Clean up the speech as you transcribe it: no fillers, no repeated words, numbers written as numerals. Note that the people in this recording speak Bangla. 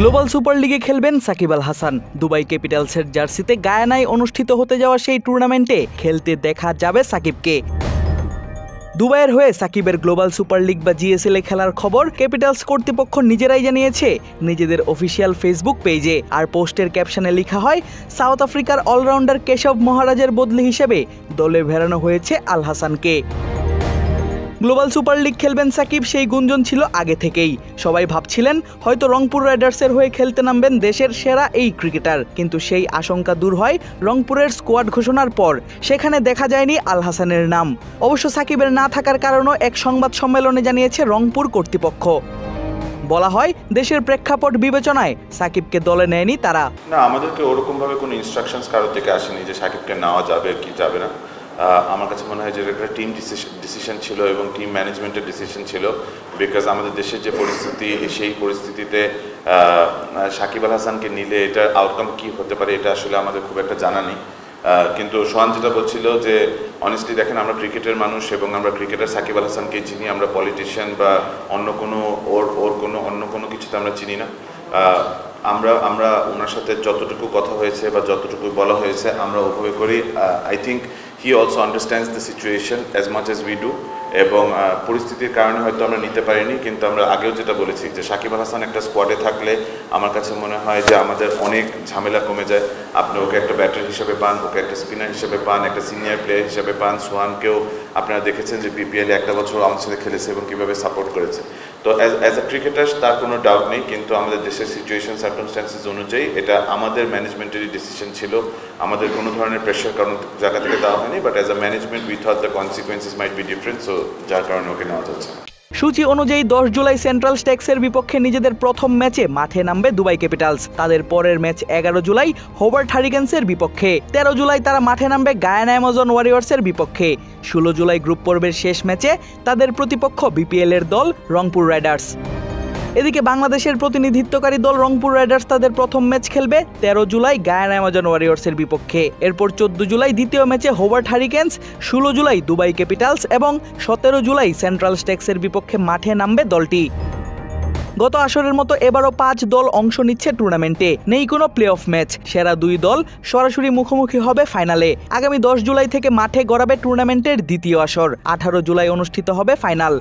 গ্লোবাল সুপার লিগে খেলবেন সাকিব আল হাসান। দুবাই ক্যাপিটালসের জার্সিতে গায়ানায় অনুষ্ঠিত হতে যাওয়া সেই টুর্নামেন্টে খেলতে দেখা যাবে সাকিবকে। দুবাইয়ের হয়ে সাকিবের গ্লোবাল সুপার লিগ বা জিএসএল এ খেলার খবর ক্যাপিটালস কর্তৃপক্ষ নিজেরাই জানিয়েছে নিজেদের অফিসিয়াল ফেসবুক পেজে। আর পোস্টের ক্যাপশনে লেখা হয়, সাউথ আফ্রিকার অলরাউন্ডার কেশব মহারাজের বদলি হিসেবে দলে ভেড়ানো হয়েছে আল হাসানকে। গ্লোবাল সুপার লিগ খেলবেন সাকিব, সেই গুঞ্জন ছিল আগে থেকেই। সবাই ভাবছিলেন হয়তো রংপুর রাইডার্সের হয়ে খেলতে নামবেন দেশের সেরা এই ক্রিকেটার, কিন্তু সেই আশঙ্কা দূর হয় রংপুরের স্কোয়াড ঘোষণার পর। সেখানে দেখা যায়নি আল হাসানের নাম। অবশ্য সাকিবের না থাকার কারণও এক সংবাদ সম্মেলনে জানিয়েছে রংপুর কর্তৃপক্ষ। বলা হয়, দেশের প্রেক্ষাপট বিবেচনায় সাকিবকে দলে নেয়নি তারা। না, আমাদেরকে ওরকমভাবে কোনো ইনস্ট্রাকশনস কারোর থেকে আসেনি যে সাকিবকে নেওয়া যাবে কি যাবে না। আমার কাছে মনে হয় যে একটা টিম ডিসিশন ছিল এবং টিম ম্যানেজমেন্টের ডিসিশন ছিল। বিকজ আমাদের দেশের যে পরিস্থিতি, সেই পরিস্থিতিতে সাকিব আল হাসানকে নিলে এটার আউটকাম কী হতে পারে এটা আসলে আমাদের খুব একটা জানা নেই। কিন্তু সোহান যেটা বলছিল যে অনেস্টলি দেখেন, আমরা ক্রিকেটের মানুষ এবং আমরা ক্রিকেটার সাকিব আল হাসানকে চিনি, আমরা পলিটিশিয়ান বা অন্য কোনো অন্য কোনো কিছুতে আমরা চিনি না। আমরা ওনার সাথে যতটুকু কথা হয়েছে বা যতটুকু বলা হয়েছে আমরা ওভাবে করি। I think he also understands the situation as much as we do. এবং পরিস্থিতির কারণে হয়তো আমরা নিতে পারিনি, কিন্তু আমরা আগেও যেটা বলেছি যে সাকিব আল হাসান একটা স্কোয়াডে থাকলে আমার কাছে মনে হয় যে আমাদের অনেক ঝামেলা কমে যায়। আপনি ওকে একটা ব্যাটার হিসেবে পান, ওকে একটা স্পিনার হিসেবে পান, একটা সিনিয়র প্লেয়ার হিসেবে পান। সোহানকেও আপনারা দেখেছেন যে বিপিএলে একটা বছর আমাদের সাথে খেলেছে এবং কীভাবে সাপোর্ট করেছে। তো অ্যাজ এ ক্রিকেটার তার কোনো ডাউট নেই, কিন্তু আমাদের দেশের সিচুয়েশন সার্কামস্ট্যান্সেস অনুযায়ী এটা আমাদের ম্যানেজমেন্টেরই ডিসিশন ছিল। আমাদের কোনো ধরনের প্রেশার কারণ জায়গা থেকে দেওয়া হয়নি, but as a management we thought the consequences might be different, so যার কারণে ওকে নেওয়া যাচ্ছে। সূচি অনুযায়ী 10 জুলাই সেন্ট্রাল স্টেক্সের বিপক্ষে নিজেদের প্রথম ম্যাচে মাঠে নামবে দুবাই ক্যাপিটালস। তাদের পরের ম্যাচ 11 জুলাই হোবার্ট হারিকেন্সের বিপক্ষে। 13 জুলাই তারা মাঠে নামবে গায়ানা অ্যামাজন ওয়ারিয়র্সের বিপক্ষে। 16 জুলাই গ্রুপ পর্বের শেষ ম্যাচে তাদের প্রতিপক্ষ বিপিএল এর দল রংপুর রাইডার্স। এদিকে বাংলাদেশের প্রতিনিধিত্বকারী দল রংপুর রাইডার্স তাদের প্রথম ম্যাচ খেলবে 13 জুলাই গায়ানা অ্যামাজন ওয়ারিয়র্সের বিপক্ষে। এরপর 14 জুলাই দ্বিতীয় ম্যাচে Hobart Hurricanes, 16 July Dubai Capitals এবং 17 জুলাই সেন্ট্রাল স্টেক্সের বিপক্ষে মাঠে নামবে দলটি। গত আসরের মতো এবারও 5 দল অংশ নিচ্ছে টুর্নামেন্টে। নেই কোনো প্লে অফ ম্যাচ। সেরা 2 দল সরাসরি মুখোমুখি হবে ফাইনালে। আগামী 10 জুলাই থেকে মাঠে গড়াবে টুর্নামেন্টের দ্বিতীয় আসর। 18 জুলাই অনুষ্ঠিত হবে ফাইনাল।